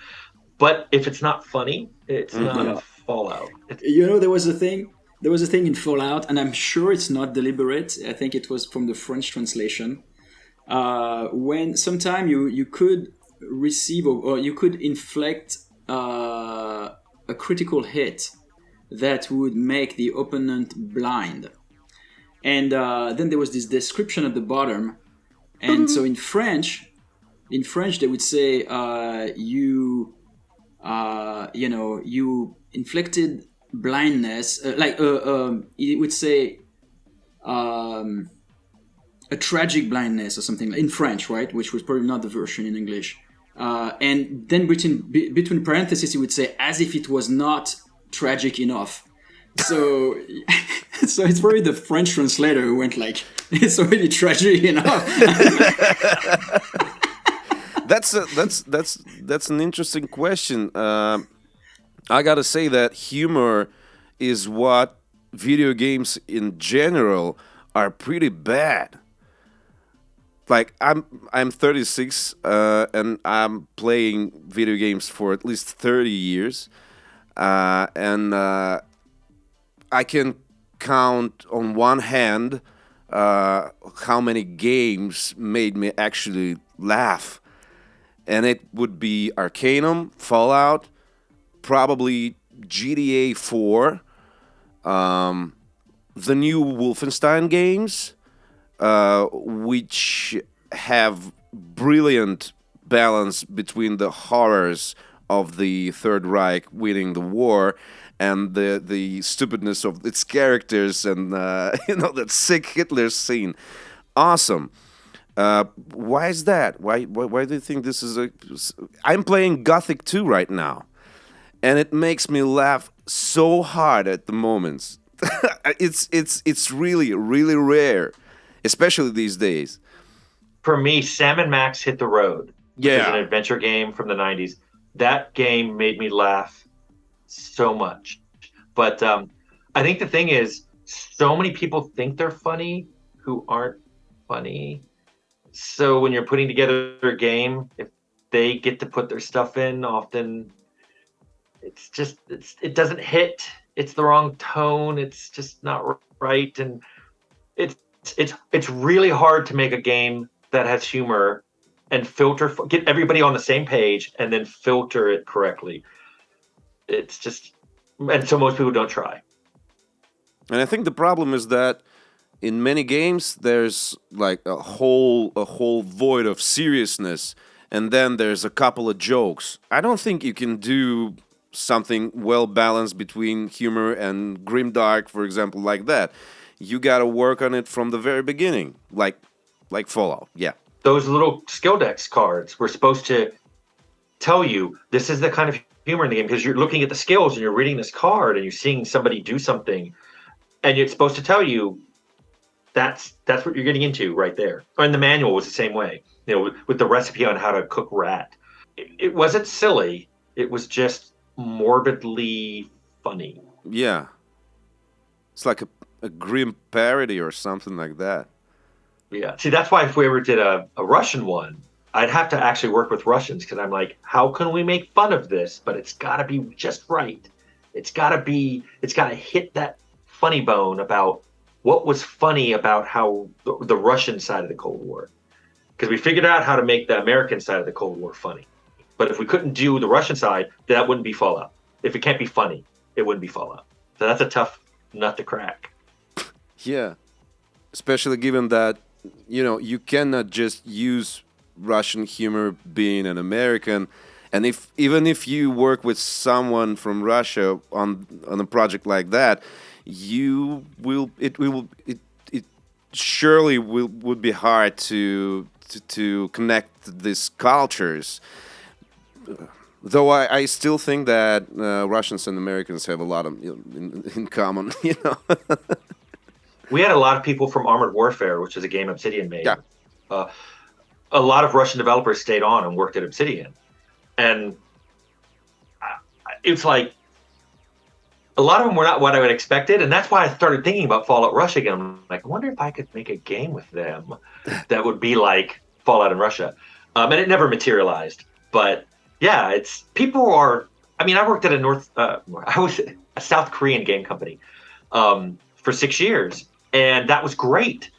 But if it's not funny, it's not Fallout. There was a thing in Fallout, and I'm sure it's not deliberate. I think it was from the French translation. When sometime you could receive or you could inflict a critical hit that would make the opponent blind. And then there was this description at the bottom. And so in French they would say you inflicted blindness, it would say a tragic blindness or something in French, right? Which was probably not the version in English. And then between parentheses, it would say as if it was not tragic enough. So it's probably the French translator who went like, it's already tragic enough. That's an interesting question. I gotta say that humor is what video games in general are pretty bad. Like I'm 36 and I'm playing video games for at least 30 years, and I can count on one hand how many games made me actually laugh. And it would be Arcanum, Fallout, probably GTA 4, the new Wolfenstein games, which have brilliant balance between the horrors of the Third Reich winning the war and the stupidness of its characters and that sick Hitler scene. Awesome. Why is that? Why do you think this is a? I'm playing Gothic 2 right now, and it makes me laugh so hard at the moments. it's really rare, especially these days. For me, Sam and Max Hit the Road. Yeah, which is an adventure game from the 90s. That game made me laugh so much. But I think the thing is, so many people think they're funny who aren't funny. So when you're putting together a game, if they get to put their stuff in, often it doesn't hit. It's the wrong tone. It's just not right, and it's really hard to make a game that has humor and get everybody on the same page and then filter it correctly. It's just, and so most people don't try. And I think the problem is that in many games there's like a whole void of seriousness, and then there's a couple of jokes. I don't think you can do something well balanced between humor and grimdark, for example, like that. You got to work on it from the very beginning, like Fallout. Yeah. Those little skill dex cards were supposed to tell you this is the kind of humor in the game, because you're looking at the skills and you're reading this card and you're seeing somebody do something, and it's supposed to tell you that's what you're getting into right there. And the manual was the same way, with the recipe on how to cook rat. It wasn't silly. It was just morbidly funny. Yeah. It's like a grim parody or something like that. Yeah. See, that's why if we ever did a Russian one, I'd have to actually work with Russians, because I'm like, how can we make fun of this? But it's got to be just right. It's got to hit that funny bone about what was funny about how the Russian side of the Cold War. Because we figured out how to make the American side of the Cold War funny. But if we couldn't do the Russian side, that wouldn't be Fallout. If it can't be funny, it wouldn't be Fallout. So that's a tough nut to crack. Yeah. Especially given that, you cannot just use Russian humor being an American. And even if you work with someone from Russia on a project like that, it surely would be hard to connect these cultures. Though I still think that Russians and Americans have a lot of in common. We had a lot of people from Armored Warfare, which is a game Obsidian made. Yeah. A lot of Russian developers stayed on and worked at Obsidian. And it's like, a lot of them were not what I would expected. And that's why I started thinking about Fallout Russia again. I'm like, I wonder if I could make a game with them that would be like Fallout in Russia. And it never materialized. But yeah, I worked at I was a South Korean game company for 6 years. And that was great.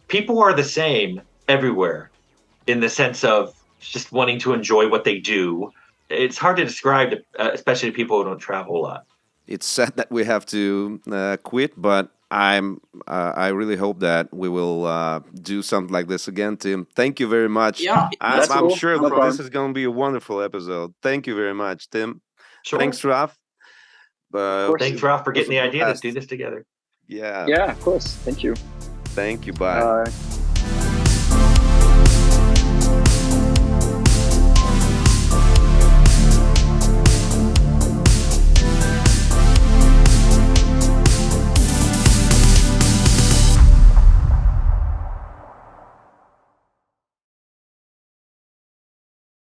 People are the same everywhere in the sense of just wanting to enjoy what they do. It's hard to describe, especially to people who don't travel a lot. It's sad that we have to quit, but I really hope that we will do something like this again, Tim. Thank you very much. Yeah, I'm cool. sure No problem. this is going to be a wonderful episode. Thank you very much, Tim. Sure. Thanks, Raph. Thanks, Ralph, for getting the idea to do this together. Yeah. Yeah, of course. Thank you. Thank you. Bye.